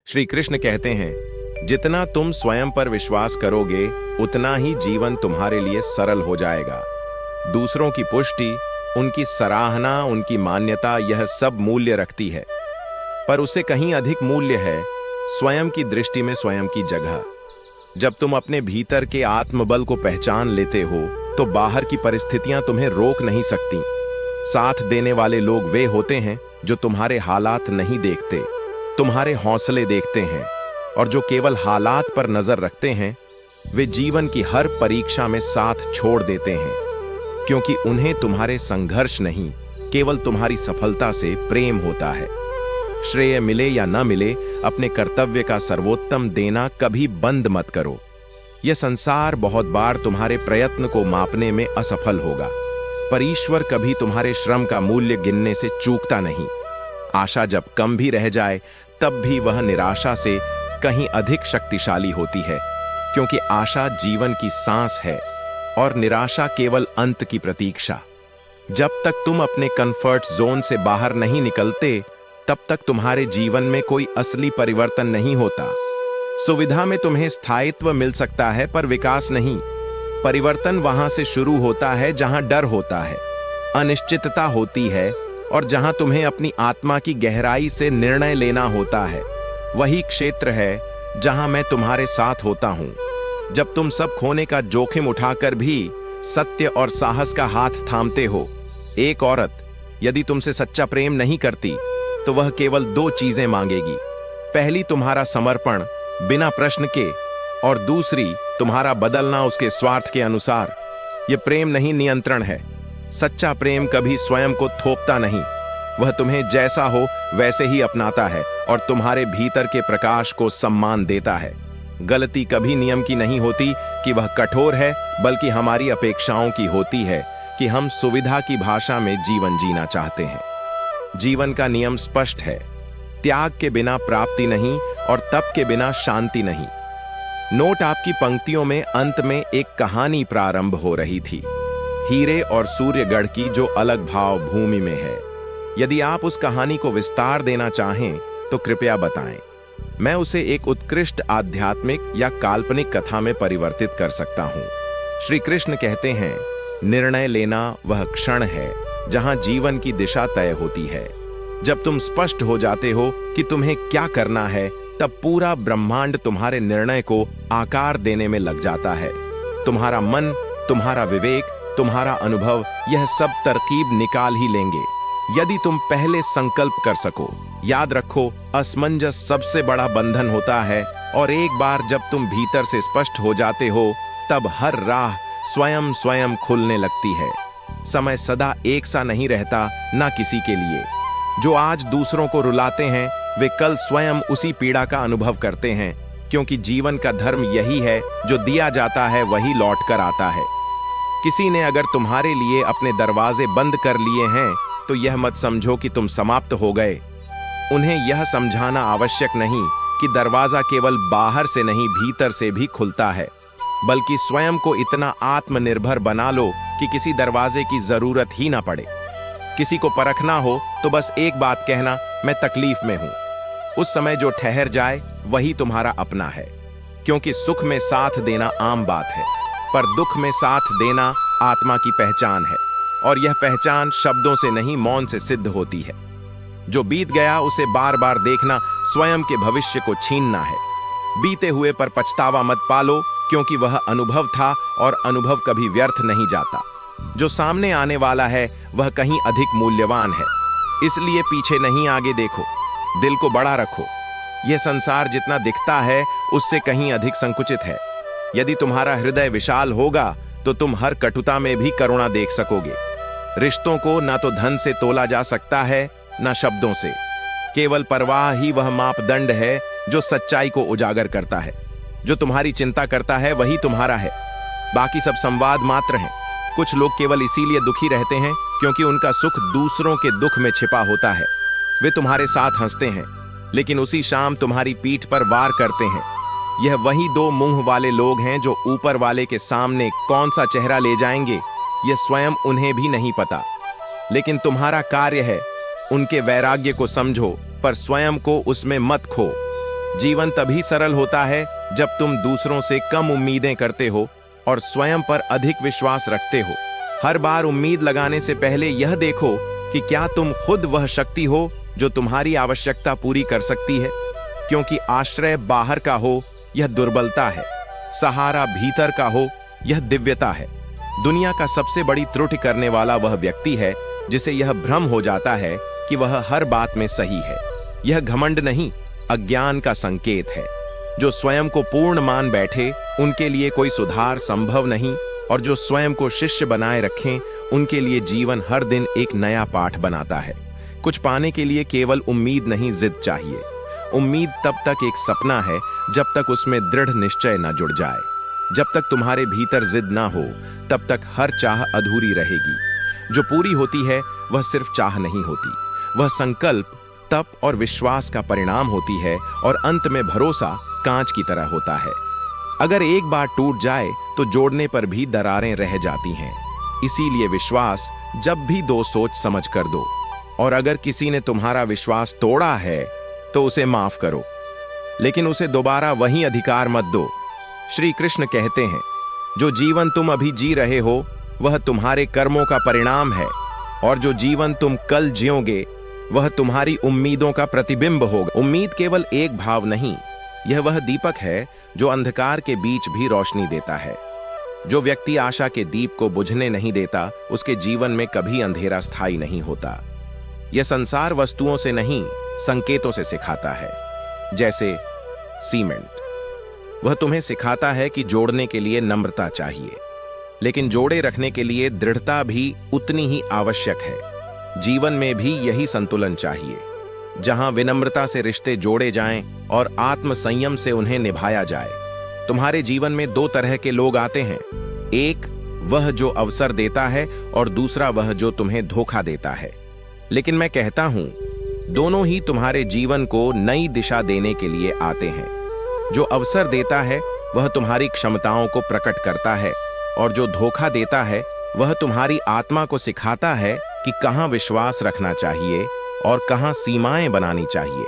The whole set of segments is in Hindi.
श्री कृष्ण कहते हैं, जितना तुम स्वयं पर विश्वास करोगे उतना ही जीवन तुम्हारे लिए सरल हो जाएगा। दूसरों की पुष्टि, उनकी सराहना, उनकी मान्यता, यह सब मूल्य रखती है, पर उसे कहीं अधिक मूल्य है स्वयं की दृष्टि में स्वयं की जगह। जब तुम अपने भीतर के आत्मबल को पहचान लेते हो तो बाहर की परिस्थितियां तुम्हें रोक नहीं सकती। साथ देने वाले लोग वे होते हैं जो तुम्हारे हालात नहीं देखते, तुम्हारे हौसले देखते हैं, और जो केवल हालात पर नजर रखते हैं वे जीवन की हर परीक्षा में साथ छोड़ देते हैं, क्योंकि उन्हें तुम्हारे संघर्ष नहीं, केवल तुम्हारी सफलता से प्रेम होता है। श्रेय मिले या न मिले, अपने कर्तव्य का सर्वोत्तम देना कभी बंद मत करो। यह संसार बहुत बार तुम्हारे प्रयत्न को मापने में असफल होगा, पर ईश्वर कभी तुम्हारे श्रम का मूल्य गिनने से चूकता नहीं। आशा जब कम भी रह जाए तब भी वह निराशा से कहीं अधिक शक्तिशाली होती है, क्योंकि आशा जीवन की सांस है और निराशा केवल अंत की प्रतीक्षा। जब तक तुम अपने कंफर्ट जोन से बाहर नहीं निकलते तब तक तुम्हारे जीवन में कोई असली परिवर्तन नहीं होता। सुविधा में तुम्हें स्थायित्व मिल सकता है पर विकास नहीं। परिवर्तन वहां से शुरू होता है जहां डर होता है, अनिश्चितता होती है, और जहां तुम्हें अपनी आत्मा की गहराई से निर्णय लेना होता है। वही क्षेत्र है जहां मैं तुम्हारे साथ होता हूं। जब तुम सब खोने का जोखिम उठाकर भी सत्य और साहस का हाथ थामते हो। एक औरत यदि तुमसे सच्चा प्रेम नहीं करती तो वह केवल दो चीजें मांगेगी। पहली तुम्हारा समर्पण बिना प्रश्न के, और दूसरी तुम्हारा बदलना उसके स्वार्थ के अनुसार। यह प्रेम नहीं, नियंत्रण है। सच्चा प्रेम कभी स्वयं को थोपता नहीं, वह तुम्हें जैसा हो वैसे ही अपनाता है और तुम्हारे भीतर के प्रकाश को सम्मान देता है। गलती कभी नियम की नहीं होती कि वह कठोर है, बल्कि हमारी अपेक्षाओं की होती है कि हम सुविधा की भाषा में जीवन जीना चाहते हैं। जीवन का नियम स्पष्ट है, त्याग के बिना प्राप्ति नहीं और तप के बिना शांति नहीं। नोट आपकी पंक्तियों में अंत में एक कहानी प्रारंभ हो रही थी, हीरे और सूर्यगढ़ की, जो अलग भाव भूमि में है। यदि आप उस कहानी को विस्तार देना चाहें तो कृपया बताएं। मैं उसे एक उत्कृष्ट आध्यात्मिक या काल्पनिक कथा में परिवर्तित कर सकता हूं। श्री कृष्ण कहते हैं, निर्णय लेना वह क्षण है जहां जीवन की दिशा तय होती है। जब तुम स्पष्ट हो जाते हो कि तुम्हें क्या करना है, तब पूरा ब्रह्मांड तुम्हारे निर्णय को आकार देने में लग जाता है। तुम्हारा मन, तुम्हारा विवेक, तुम्हारा अनुभव, यह सब तरकीब निकाल ही लेंगे यदि तुम पहले संकल्प कर सको। याद रखो, असमंजस सबसे बड़ा बंधन होता है, और एक बार जब तुम भीतर से स्पष्ट हो जाते हो तब हर राह स्वयं स्वयं खुलने लगती है। समय सदा एक सा नहीं रहता, ना किसी के लिए। जो आज दूसरों को रुलाते हैं वे कल स्वयं उसी पीड़ा का अनुभव करते हैं, क्योंकि जीवन का धर्म यही है, जो दिया जाता है वही लौट कर आता है। किसी ने अगर तुम्हारे लिए अपने दरवाजे बंद कर लिए हैं तो यह मत समझो कि तुम समाप्त हो गए। उन्हें यह समझाना आवश्यक नहीं कि दरवाजा केवल बाहर से नहीं भीतर से भी खुलता है, बल्कि स्वयं को इतना आत्मनिर्भर बना लो कि किसी दरवाजे की जरूरत ही ना पड़े। किसी को परखना हो तो बस एक बात कहना, मैं तकलीफ में हूं। उस समय जो ठहर जाए वही तुम्हारा अपना है, क्योंकि सुख में साथ देना आम बात है, पर दुख में साथ देना आत्मा की पहचान है, और यह पहचान शब्दों से नहीं मौन से सिद्ध होती है। जो बीत गया उसे बार बार देखना स्वयं के भविष्य को छीनना है। बीते हुए पर पछतावा मत पालो, क्योंकि वह अनुभव था और अनुभव कभी व्यर्थ नहीं जाता। जो सामने आने वाला है वह कहीं अधिक मूल्यवान है, इसलिए पीछे नहीं आगे देखो। दिल को बड़ा रखो, यह संसार जितना दिखता है उससे कहीं अधिक संकुचित है। यदि तुम्हारा हृदय विशाल होगा तो तुम हर कटुता में भी करुणा देख सकोगे। रिश्तों को ना तो धन से तोला जा सकता है ना शब्दों से। केवल परवाह ही वह मापदंड है जो सच्चाई को उजागर करता है। जो तुम्हारी चिंता करता है वही तुम्हारा है, बाकी सब संवाद मात्र हैं। कुछ लोग केवल इसीलिए दुखी रहते हैं क्योंकि उनका सुख दूसरों के दुख में छिपा होता है। वे तुम्हारे साथ हंसते हैं लेकिन उसी शाम तुम्हारी पीठ पर वार करते हैं। यह वही दो मुंह वाले लोग हैं जो ऊपर वाले के सामने कौन सा चेहरा ले जाएंगे यह स्वयं उन्हें भी नहीं पता। लेकिन तुम्हारा कार्य है उनके वैराग्य को समझो, पर स्वयं को उसमें मत खो। जीवन तभी सरल होता है जब तुम दूसरों से कम उम्मीदें करते हो और स्वयं पर अधिक विश्वास रखते हो। हर बार उम्मीद लगाने से पहले यह देखो कि क्या तुम खुद वह शक्ति हो जो तुम्हारी आवश्यकता पूरी कर सकती है, क्योंकि आश्रय बाहर का हो यह दुर्बलता है, सहारा भीतर का हो यह दिव्यता है। दुनिया का सबसे बड़ी त्रुटि करने वाला वह व्यक्ति है जिसे यह भ्रम हो जाता है कि वह हर बात में सही है। यह घमंड नहीं, अज्ञान का संकेत है। जो स्वयं को पूर्ण मान बैठे उनके लिए कोई सुधार संभव नहीं, और जो स्वयं को शिष्य बनाए रखें उनके लिए जीवन हर दिन एक नया पाठ बनाता है। कुछ पाने के लिए केवल उम्मीद नहीं, जिद चाहिए। उम्मीद तब तक एक सपना है जब तक उसमें दृढ़ निश्चय न जुड़ जाए। जब तक तुम्हारे भीतर जिद ना हो तब तक हर चाह अधूरी रहेगी। जो पूरी होती है वह सिर्फ चाह नहीं होती, वह संकल्प, तप और विश्वास का परिणाम होती है, और अंत में भरोसा कांच की तरह होता है। अगर एक बार टूट जाए तो जोड़ने पर भी दरारें रह जाती हैं। इसीलिए विश्वास जब भी दो सोच समझ कर दो, और अगर किसी ने तुम्हारा विश्वास तोड़ा है तो उसे माफ करो, लेकिन उसे दोबारा वही अधिकार मत दो। श्री कृष्ण कहते हैं, जो जीवन तुम अभी जी रहे हो वह तुम्हारे कर्मों का परिणाम है, और जो जीवन तुम कल जियोगे वह तुम्हारी उम्मीदों का प्रतिबिंब होगा। उम्मीद केवल एक भाव नहीं, यह वह दीपक है जो अंधकार के बीच भी रोशनी देता है। जो व्यक्ति आशा के दीप को बुझने नहीं देता उसके जीवन में कभी अंधेरा स्थायी नहीं होता। यह संसार वस्तुओं से नहीं, संकेतों से सिखाता है। जैसे सीमेंट, वह तुम्हें सिखाता है कि जोड़ने के लिए नम्रता चाहिए, लेकिन जोड़े रखने के लिए दृढ़ता भी उतनी ही आवश्यक है। जीवन में भी यही संतुलन चाहिए, जहां विनम्रता से रिश्ते जोड़े जाएं और आत्म संयम से उन्हें निभाया जाए। तुम्हारे जीवन में दो तरह के लोग आते हैं, एक वह जो अवसर देता है और दूसरा वह जो तुम्हें धोखा देता है। लेकिन मैं कहता हूं, दोनों ही तुम्हारे जीवन को नई दिशा देने के लिए आते हैं। जो अवसर देता है वह तुम्हारी क्षमताओं को प्रकट करता है, और जो धोखा देता है वह तुम्हारी आत्मा को सिखाता है कि कहां विश्वास रखना चाहिए और कहां सीमाएं बनानी चाहिए।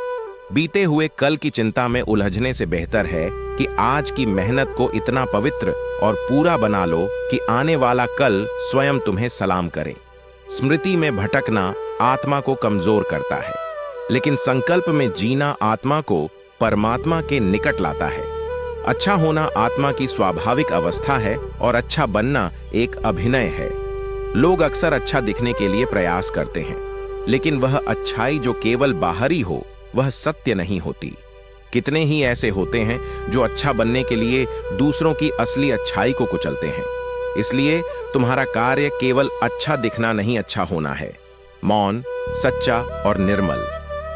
बीते हुए कल की चिंता में उलझने से बेहतर है कि आज की मेहनत को इतना पवित्र और पूरा बना लो कि आने वाला कल स्वयं तुम्हें सलाम करे। स्मृति में भटकना आत्मा को कमजोर करता है, लेकिन संकल्प में जीना आत्मा को परमात्मा के निकट लाता है। अच्छा होना आत्मा की स्वाभाविक अवस्था है और अच्छा बनना एक अभिनय है। लोग अक्सर अच्छा दिखने के लिए प्रयास करते हैं, लेकिन वह अच्छाई जो केवल बाहरी हो वह सत्य नहीं होती। कितने ही ऐसे होते हैं जो अच्छा बनने के लिए दूसरों की असली अच्छाई को कुचलते हैं। इसलिए तुम्हारा कार्य केवल अच्छा दिखना नहीं, अच्छा होना है, मौन, सच्चा और निर्मल।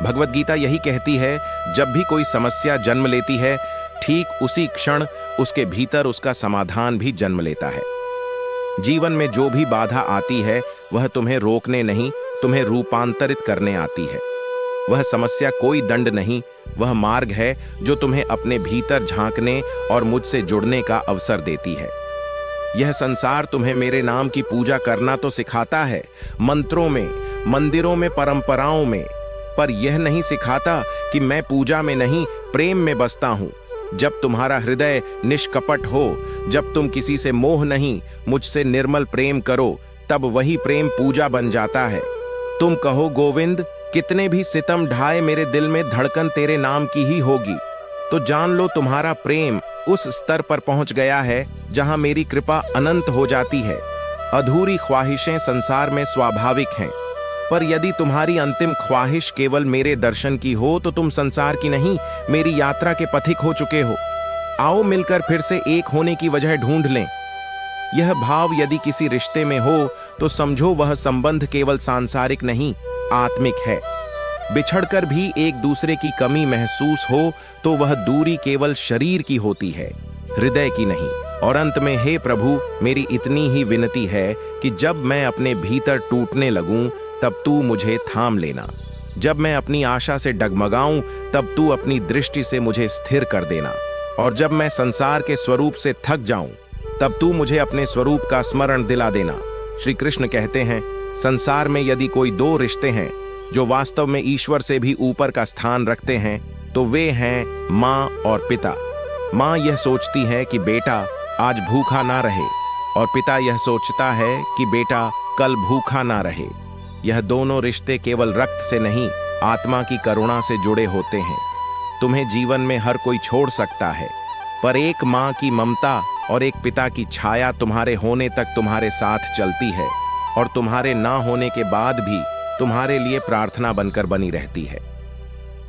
भगवत गीता यही कहती है, जब भी कोई समस्या जन्म लेती है ठीक उसी क्षण उसके भीतर उसका समाधान भी जन्म लेता है। जीवन में जो भी बाधा आती है वह तुम्हें रोकने नहीं, तुम्हें रूपांतरित करने आती है। वह समस्या कोई दंड नहीं, वह मार्ग है जो तुम्हें अपने भीतर झांकने और मुझसे जुड़ने का अवसर देती है। यह संसार तुम्हें मेरे नाम की पूजा करना तो सिखाता है, मंत्रों में, मंदिरों में, परंपराओं में, पर यह नहीं सिखाता कि मैं पूजा में नहीं प्रेम में बसता हूं। जब तुम्हारा हृदय निष्कपट हो, जब तुम किसी से मोह नहीं मुझसे निर्मल प्रेम करो, तब वही प्रेम पूजा बन जाता है। तुम कहो गोविंद, कितने भी सितम ढाए मेरे दिल में धड़कन तेरे नाम की ही होगी, तो जान लो तुम्हारा प्रेम उस स्तर पर पहुंच गया है जहां मेरी कृपा अनंत हो जाती है। अधूरी ख्वाहिशें संसार में स्वाभाविक हैं, पर यदि तुम्हारी अंतिम ख्वाहिश केवल मेरे दर्शन की हो तो तुम संसार की नहीं, मेरी यात्रा के पथिक हो चुके हो। आओ मिलकर फिर से एक होने की वजह ढूंढ लें। यह भाव यदि किसी रिश्ते में हो तो समझो वह संबंध केवल सांसारिक नहीं, आत्मिक है। बिछड़कर भी एक दूसरे की कमी महसूस हो तो वह दूरी केवल शरीर की होती है, हृदय की नहीं। और अंत में, हे प्रभु, मेरी इतनी ही विनती है कि जब मैं अपने भीतर टूटने लगूं तब तू मुझे थाम लेना। जब मैं अपनी आशा से डगमगाऊं तब तू अपनी दृष्टि से मुझे स्थिर कर देना। और जब मैं संसार के स्वरूप से थक जाऊं तब तू मुझे अपने स्वरूप का स्मरण दिला देना। श्री कृष्ण कहते हैं, संसार में यदि कोई दो रिश्ते हैं जो वास्तव में ईश्वर से भी ऊपर का स्थान रखते हैं तो वे हैं माँ और पिता। माँ यह सोचती है कि बेटा आज भूखा ना रहे, और पिता यह सोचता है कि बेटा कल भूखा ना रहे। यह दोनों रिश्ते केवल रक्त से नहीं, आत्मा की करुणा से जुड़े होते हैं। तुम्हें जीवन में हर कोई छोड़ सकता है, पर एक माँ की ममता और एक पिता की छाया तुम्हारे होने तक तुम्हारे साथ चलती है, और तुम्हारे ना होने के बाद भी तुम्हारे लिए प्रार्थना बनकर बनी रहती है।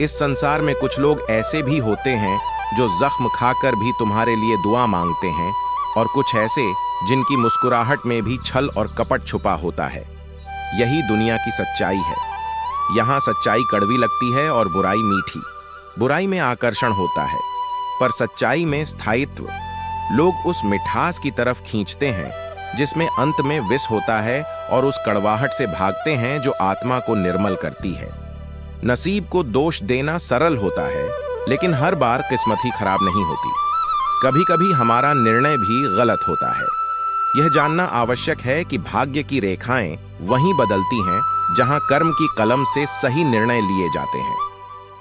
इस संसार में कुछ लोग ऐसे भी होते हैं जो जख्म खाकर भी तुम्हारे लिए दुआ मांगते हैं, और कुछ ऐसे जिनकी मुस्कुराहट में भी छल और कपट छुपा होता है। यही दुनिया की सच्चाई है। यहाँ सच्चाई कड़वी लगती है और बुराई मीठी। बुराई में आकर्षण होता है, पर सच्चाई में स्थायित्व। लोग उस मिठास की तरफ खींचते हैं जिसमें अंत में विष होता है, और उस कड़वाहट से भागते हैं जो आत्मा को निर्मल करती है। नसीब को दोष देना सरल होता है, लेकिन हर बार किस्मत ही खराब नहीं होती। कभी कभी हमारा निर्णय भी गलत होता है। यह जानना आवश्यक है कि भाग्य की रेखाएं वहीं बदलती हैं जहां कर्म की कलम से सही निर्णय लिए जाते हैं।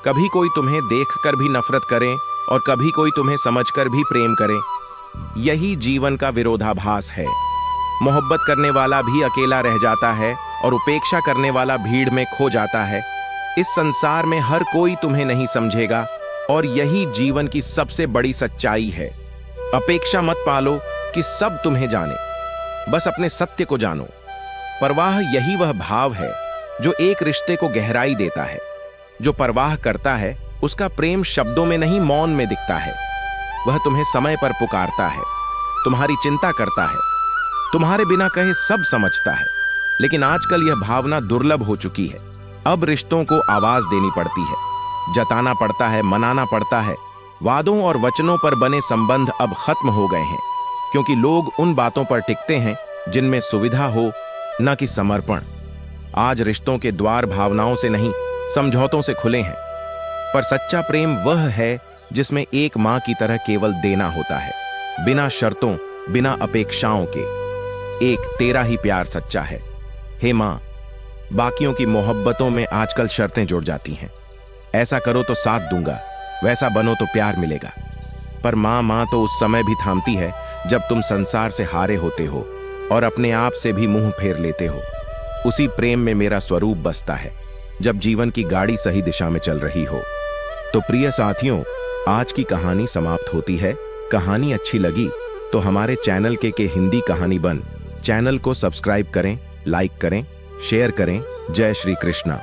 कभी कोई तुम्हें देखकर भी नफरत करे, और कभी कोई तुम्हें समझकर भी प्रेम करे। यही जीवन का विरोधाभास है। मोहब्बत करने वाला भी अकेला रह जाता है, और उपेक्षा करने वाला भीड़ में खो जाता है। इस संसार में हर कोई तुम्हें नहीं समझेगा, और यही जीवन की सबसे बड़ी सच्चाई है। अपेक्षा मत पालो कि सब तुम्हें जाने, बस अपने सत्य को जानो। परवाह यही वह भाव है जो एक रिश्ते को गहराई देता है। जो परवाह करता है उसका प्रेम शब्दों में नहीं, मौन में दिखता है। वह तुम्हें समय पर पुकारता है, तुम्हारी चिंता करता है, तुम्हारे बिना कहे सब समझता है। लेकिन आजकल यह भावना दुर्लभ हो चुकी है। अब रिश्तों को आवाज देनी पड़ती है, जताना पड़ता है, मनाना पड़ता है। वादों और वचनों पर बने संबंध अब खत्म हो गए हैं, क्योंकि लोग उन बातों पर टिकते हैं जिनमें सुविधा हो, न कि समर्पण। आज रिश्तों के द्वार भावनाओं से नहीं, समझौतों से खुले हैं। पर सच्चा प्रेम वह है जिसमें एक मां की तरह केवल देना होता है, बिना शर्तों, बिना अपेक्षाओं के। एक तेरा ही प्यार सच्चा है। हे मां, बाकियों की मोहब्बतों में आजकल शर्तें जुड़ जाती हैं। ऐसा करो तो साथ दूंगा, वैसा बनो तो प्यार मिलेगा। पर मां तो उस समय भी थामती है जब तुम संसार से हारे होते हो और अपने आप से भी मुंह फेर लेते हो। उसी प्रेम में मेरा स्वरूप बसता है जब जीवन की गाड़ी सही दिशा में चल रही हो। तो प्रिय साथियों, आज की कहानी समाप्त होती है। कहानी अच्छी लगी तो हमारे चैनल के हिंदी कहानी बन चैनल को सब्सक्राइब करें, लाइक करें, शेयर करें। जय श्री कृष्णा।